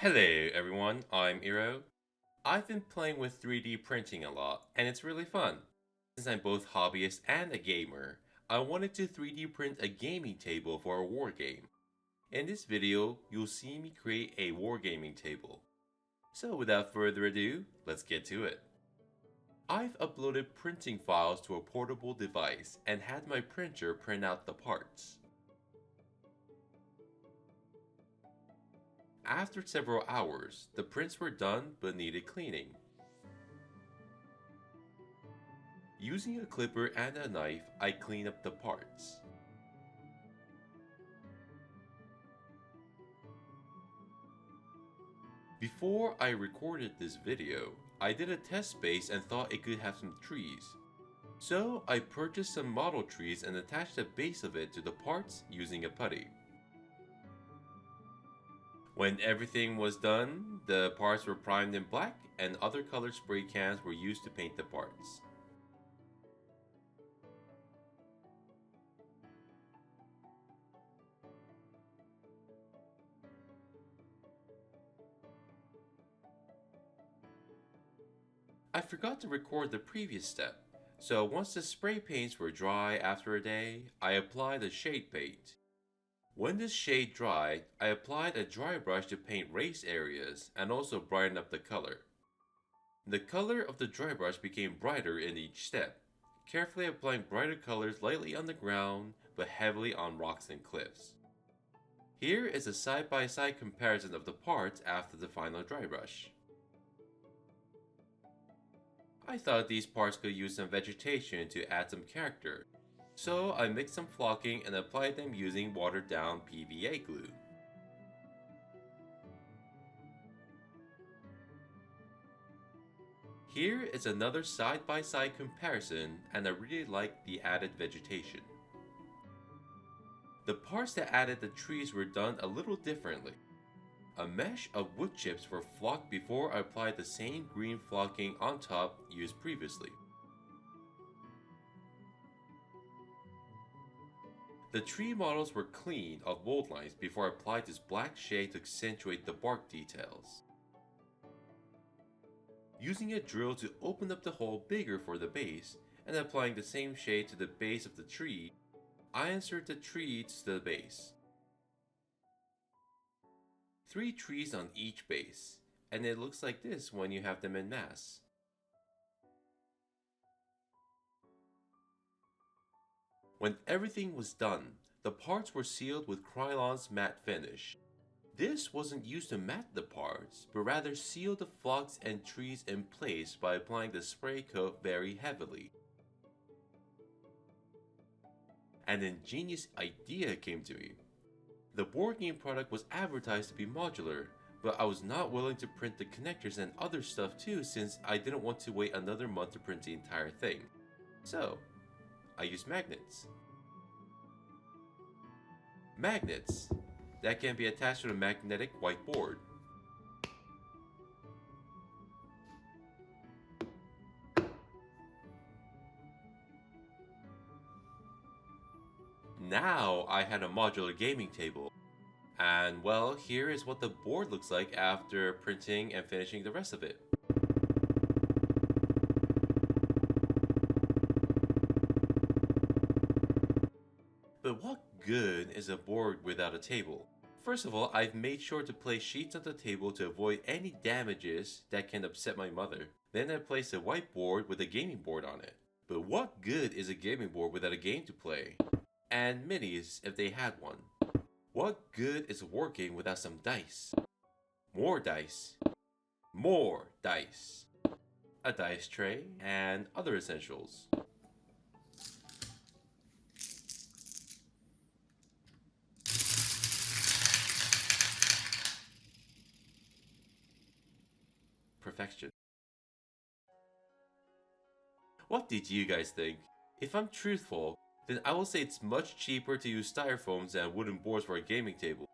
Hello everyone, I'm I.R.O. I've been playing with 3D printing a lot, and it's really fun. Since I'm both hobbyist and a gamer, I wanted to 3D print a gaming table for a wargame. In this video, you'll see me create a wargaming table. So without further ado, let's get to it. I've uploaded printing files to a portable device and had my printer print out the parts. After several hours, the prints were done but needed cleaning. Using a clipper and a knife, I clean up the parts. Before I recorded this video, I did a test space and thought it could have some trees. So I purchased some model trees and attached the base of it to the parts using a putty. When everything was done, the parts were primed in black and other colored spray cans were used to paint the parts. I forgot to record the previous step, so once the spray paints were dry after a day, I applied a shade paint. When this shade dried, I applied a dry brush to paint raised areas and also brighten up the color. The color of the dry brush became brighter in each step, carefully applying brighter colors lightly on the ground but heavily on rocks and cliffs. Here is a side-by-side comparison of the parts after the final dry brush. I thought these parts could use some vegetation to add some character, so I mixed some flocking and applied them using watered down PVA glue. Here is another side-by-side comparison, and I really like the added vegetation. The parts that added the trees were done a little differently. A mesh of wood chips were flocked before I applied the same green flocking on top used previously. The tree models were cleaned of mold lines before I applied this black shade to accentuate the bark details. Using a drill to open up the hole bigger for the base, and applying the same shade to the base of the tree, I insert the trees to the base. 3 trees on each base, and it looks like this when you have them in mass. When everything was done, the parts were sealed with Krylon's matte finish. This wasn't used to matte the parts, but rather seal the flocks and trees in place by applying the spray coat very heavily. An ingenious idea came to me. The board game product was advertised to be modular, but I was not willing to print the connectors and other stuff too since I didn't want to wait another month to print the entire thing. So, I used magnets. Magnets that can be attached to a magnetic whiteboard. Now I had a modular gaming table. And well, here is what the board looks like after printing and finishing the rest of it. But what good is a board without a table? First of all, I've made sure to place sheets on the table to avoid any damages that can upset my mother. Then I placed a whiteboard with a gaming board on it. But what good is a gaming board without a game to play? And minis if they had one. What good is a war game without some dice? More dice. More dice. A dice tray and other essentials. Perfection. What did you guys think? If I'm truthful, then I will say it's much cheaper to use styrofoams than wooden boards for a gaming table.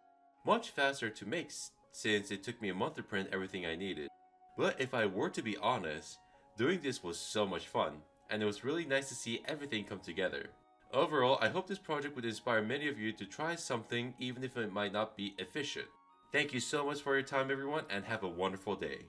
Much faster to make since it took me a month to print everything I needed. But if I were to be honest, doing this was so much fun, and it was really nice to see everything come together. Overall, I hope this project would inspire many of you to try something even if it might not be efficient. Thank you so much for your time, everyone, and have a wonderful day.